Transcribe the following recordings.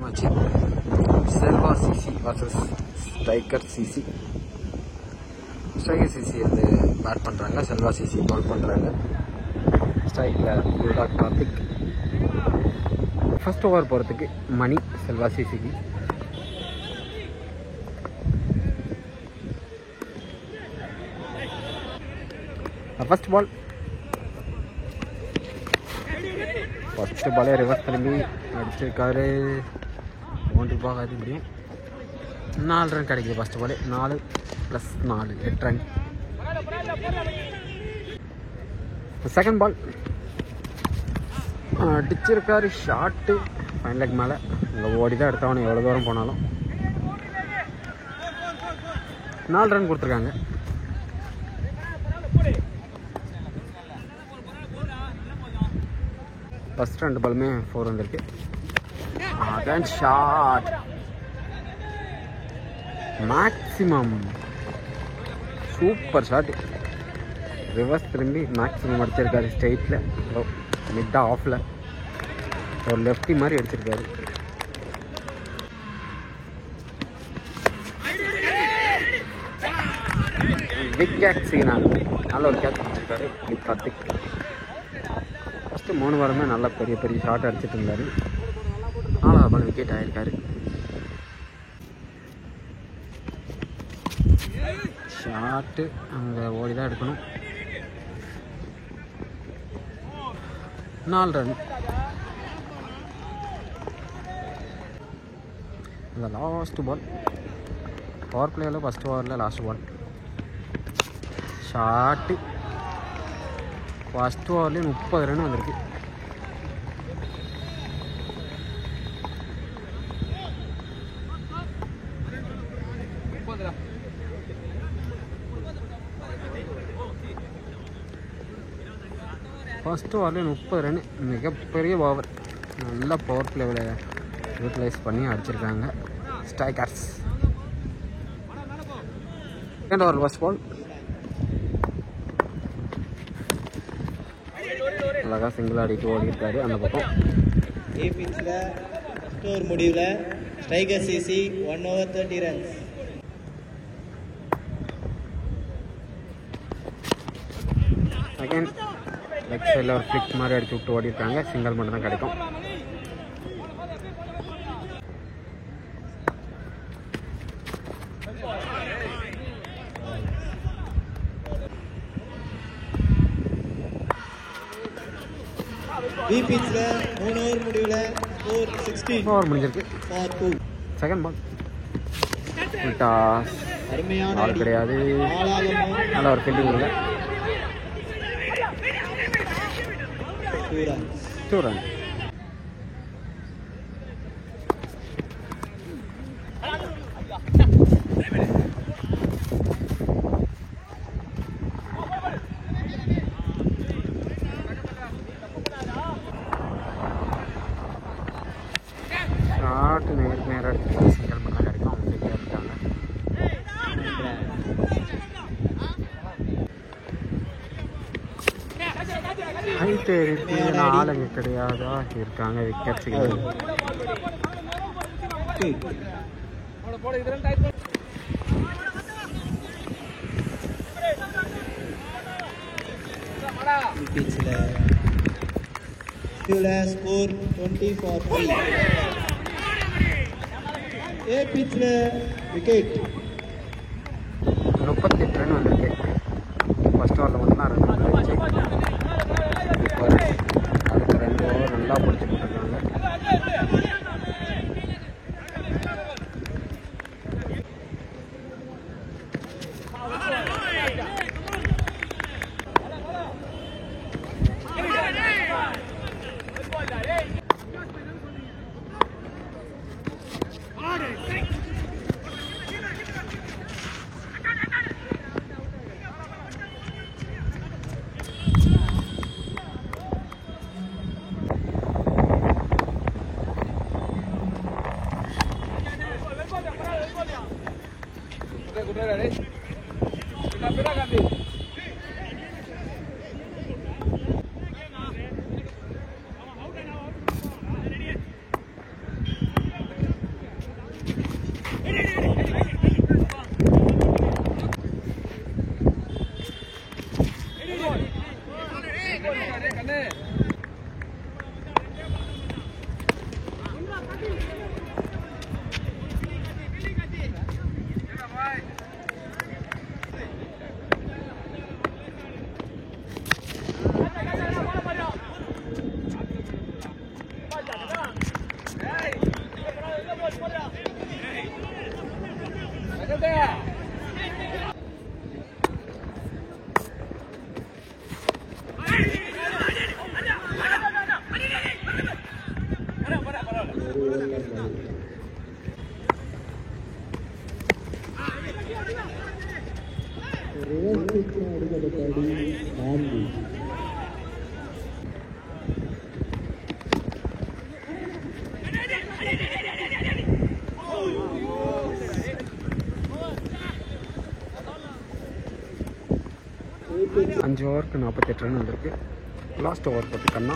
match Selva CC versus Striker CC. Striker CC வந்து bad பண்ணுறாங்க, Selva CC பால் பண்ணுறாங்க. ஸ்ட்ரைக்கில் யுவராஜ் கார்த்திக். ஃபர்ஸ்ட் ஓவர் போகிறதுக்கு மணி செல்வா சிசிக்கு. ஃபர்ஸ்ட் பால் ஃபஸ்ட்டு பாலே ரிவர்ஸ் திரும்பி அடிச்சிருக்காரு. பவுண்டரி போகாது. முடியும் 4 ரன் கிடைக்குது. ஃபஸ்ட்டு பாலே 4 + 4 8 ரன். செகண்ட் பால் அடிச்சிருக்காரு. ஷார்ட்டு ஃபைன் லெக் மேலே. இங்கே ஓடி தான் எடுத்தவனே எவ்வளோ தூரம் போனாலும். 4 ரன் கொடுத்துருக்காங்க. ஃபஸ்ட் 2 பாலுமே 4 வந்திருக்கு. அதான் shot maximum. Super shot. Reverse திரும்பி மேக்ஸிமம் அடிச்சிருக்காரு. ஸ்ட்ரெயிட்டில் மிட் ஆஃபில் ஒரு லெஃப்டி மாதிரி அடிச்சிருக்காரு. பிக் கேட்ச் சீனா. நல்ல ஒரு கேட்ச் அடிச்சிருக்காரு கார்த்திக். ஃபஸ்ட்டு 3 வாரமே நல்லா பெரிய பெரிய ஷாட் அடிச்சிட்டு இருந்தார். 4வது பால் விக்கெட் ஆகிருக்காரு. ஷாட்டு அங்கே ஓடி தான் எடுக்கணும். 4 ரன். இந்த லாஸ்ட் பால் பவர் பிளேயில் ஃபஸ்ட் ஓவரில் லாஸ்ட் பால் ஷாட்டு. ஃபஸ்ட் ஓவர்லேயே 30 ரன் வந்திருக்கு. ஃபஸ்ட் ஓவர்லேயே 30 ரன். மிகப்பெரிய ஓவர். நல்ல பவர் பிளேவில் யூட்டிலைஸ் பண்ணி அடிச்சிருக்காங்க strikers. Second over first ball அழகாக சிங்கிள் அடிட்டு ஓடி இருக்காரு அந்த பக்கம். ஏ பிச்சில் ஸ்கோர் முடிவில் striker CC 1 over 30 runs. Again leg சைடில் ஒரு ஃப்ளிக் மாதிரி அடிச்சு விட்டு ஓடி இருக்காங்க. சிங்கிள் மட்டும் தான் கிடைக்கும். பி பிச்சில் 3 over முடிவில் ஸ்கோர் 16 ஓவர் முடிஞ்சிருக்கு. for 2. Second ball toss. அருமையான பால் கிடையாது. நல்ல ஒரு ஃபீல்டிங் இல்லை. 2 runs. 2 ரன். ஷார்ட் நேராக அடிச்சு சிங்கிள் பண்ண கிடைக்கும். அவங்க ஃப்ரீயாக இருக்காங்க. ஹைட் இருக்கு. ஆளுங்க கிடையாதா இருக்காங்க. Wicket single. பிச்சில் ஸ்கோர் 20 for 3. ஏ பிச்சில் விக்கெட் 38 ரன் வந்திருக்கு. ஃபஸ்ட் ஓவரில் மட்டும் தான் ரன் வந்துருச்சு. இப்போ அடுத்த 2 ஓவர் நல்லா பிடிச்சி போட்டுருக்காங்க. அஞ்சு ஓவருக்கு 48 ரன் வந்திருக்கு. லாஸ்ட் ஓவர் போட்டுக்கன்னா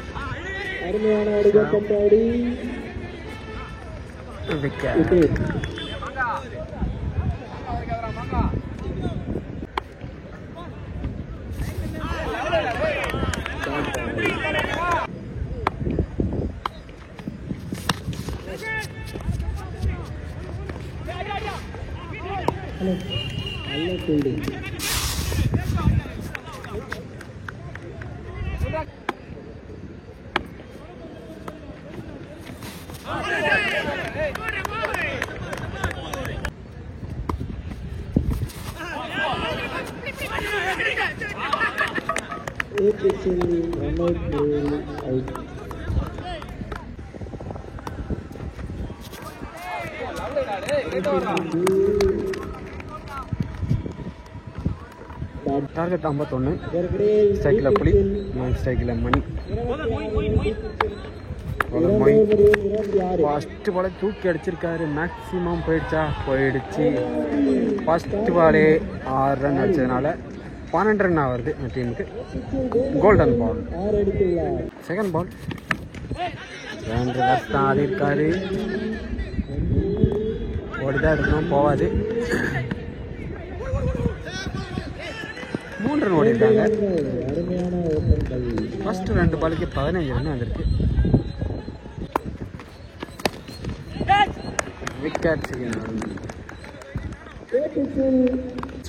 விக்கெட். நல்ல ஃபீல்டிங். டார்கெட் 51. ஸ்ட்ரைக்கில் புலி, நான் ஸ்ட்ரைக்கில் மணி. ஃபஸ்ட்டு பாலே தூக்கி அடிச்சிருக்காரு. மேக்ஸிமம் போயிடுச்சு. ஃபஸ்ட்டு பாலே 6 ரன் அடிச்சதுனால 12 ரன் ஆகுது டீமுக்கு. Golden ball. Second ball 2 run தான் ஆடி இருக்காரு. ஓடிதான் எடுக்கணும், போகாது. 3 ரன் ஓடி இருக்காங்க. ஃபஸ்ட்டு 2 பாலுக்கு 15 ரன் வந்திருக்கு. விக்கெட்.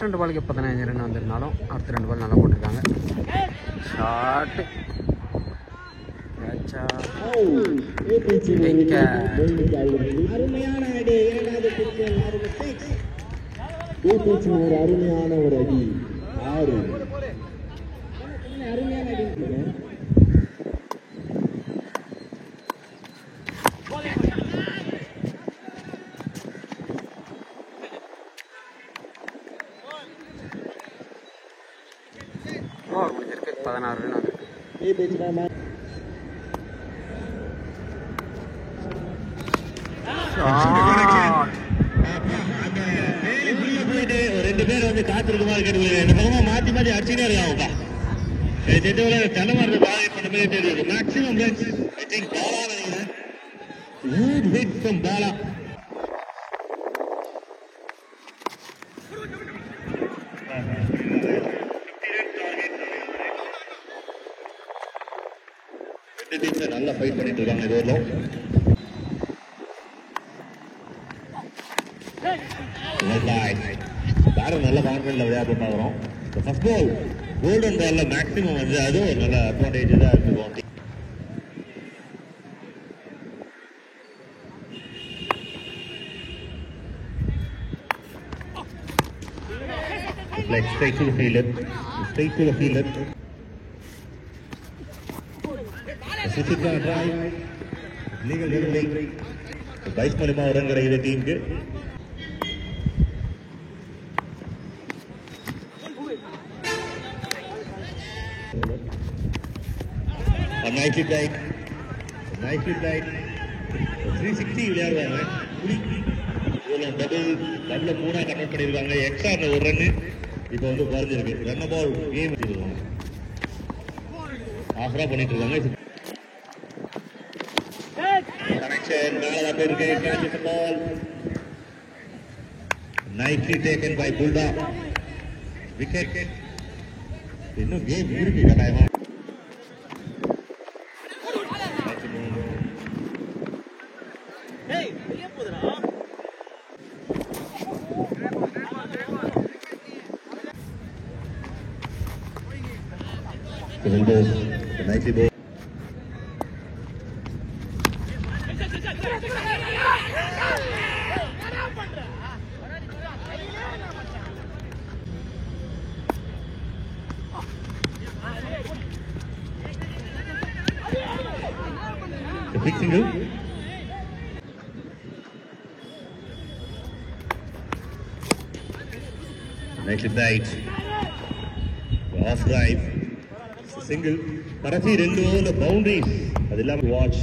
2 பாலுக்கு 15 ரன் வந்திருந்தாலும் அடுத்த 2 பால் நல்லா போட்டிருக்காங்க. ஷார்ட் அருமையான ஒரு அடி. 6 அருமையான அடி. ஓவர் முடிஞ்சிருக்கு. 16 ரன் வந்திருக்கு. ரெண்டு பேர் வந்து காத்திருக்குமாறு கேட்டுக்கொள்கிறேன். இந்த பக்கமா மாத்தி மாத்தி அடிச்சுட்டே இருக்காங்கப்பா. தலைமாரி டார்கெட் பண்ண மாதிரி தெரியுது. Maximum runs I think Bala நினைக்கிறேன். Good hit from Bala. ரெண்டு டீம்ஸ் நல்லா ஃபைட் பண்ணிட்டு இருக்காங்க இது வரலும். யாரும் நல்ல கான்ஃபிடன்ட்ல விளையாட்டு பார்க்குறோம். ஃபர்ஸ்ட் பால் கோல்டன் பால்ல மேக்ஸிமம் வந்து அதுவும் ஒரு நல்ல அட்வான்டேஜ் தான் இருக்கும். Like straight to the fielder. Suchitra drive. Legal dribbling. 22 மூலமா ரன் கிடைக்குது டீமுக்கு. nicely played. 360 விளையாடுவாங்க. டபுள் 3 கன்வெர்ட் பண்ணிருக்காங்க. எக்ஸ்ட்ரா ஒரு ரன் இப்போ வந்து குறைஞ்சிருக்கு. ரன் பால் கேம் வச்சிருக்காங்க. ஆஃபரா பண்ணிட்டு இருக்காங்க. கனெக்ஷன் மேல போயிருக்கு. Catch the ball. nicely taken by Bulda. Wicket. இன்னும் கேம் இருக்கு கட்டாயமா. elbow, nicely bowled. The big single. Nicely played. Off drive. Single. Karachi rendu over boundaries. Adilla watch.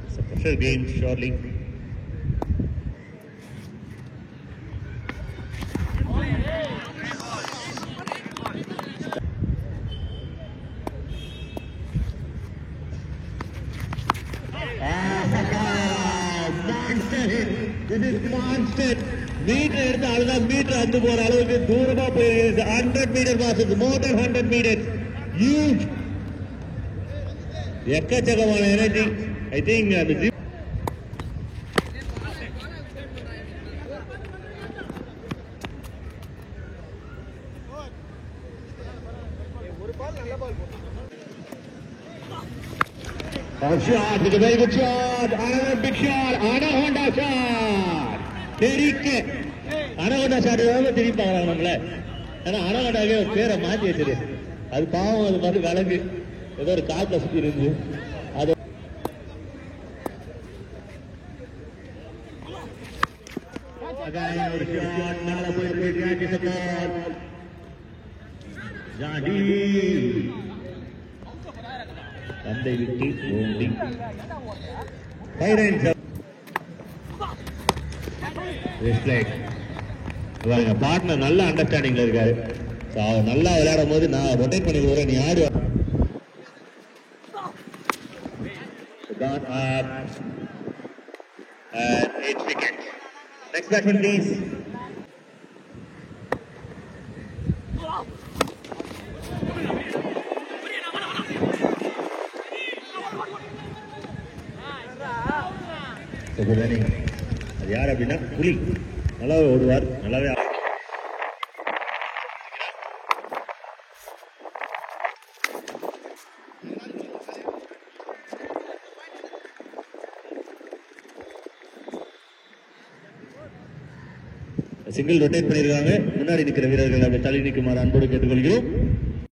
It's a pressure game shortly. This is monster. Meter எடுத்து அழகா metre அந்து போற அளவுக்கு தூரமா போயிருக்கு. 100 meter passes, more than 100 meters. Huge. எக்கச்சக்கமான energy. I think அந்த shot with a very good shot. Another big shot. Anaconda shot. Derike. Anaconda shot எவ்வளவு திருப்பி பார்க்கலாம் நம்மள. ஏன்னா அனகொண்டாவே ஒரு பேரை மாற்றி வச்சிரு. அது பாவம் அது மாதிரி விலங்கு. ஏதோ ஒரு காட்டுல சுத்தி இருந்து. அது ஒரு ஷாட் மேல போயிருக்கு. ஜாடி பந்தை விட்டு ஓடி பார்ட்னர் நல்ல அண்டர்ஸ்டாண்டிங்ல இருக்காரு. நல்லா விளையாடும் போது நான் ரொட்டேட் பண்ணி கொடுக்குறேன், நீ ஆடு. Next batsman please. அது யார் அப்படின்னா புலி. நல்லாவே ஓடுவார், நல்லாவே சிங்கிள் ரொட்டேட் பண்ணிருக்காங்க. முன்னாடி நிற்கிற வீரர்கள் அப்படி தள்ளி நிற்குமாறு அன்போடு கேட்டுக்கொள்கிறோம்.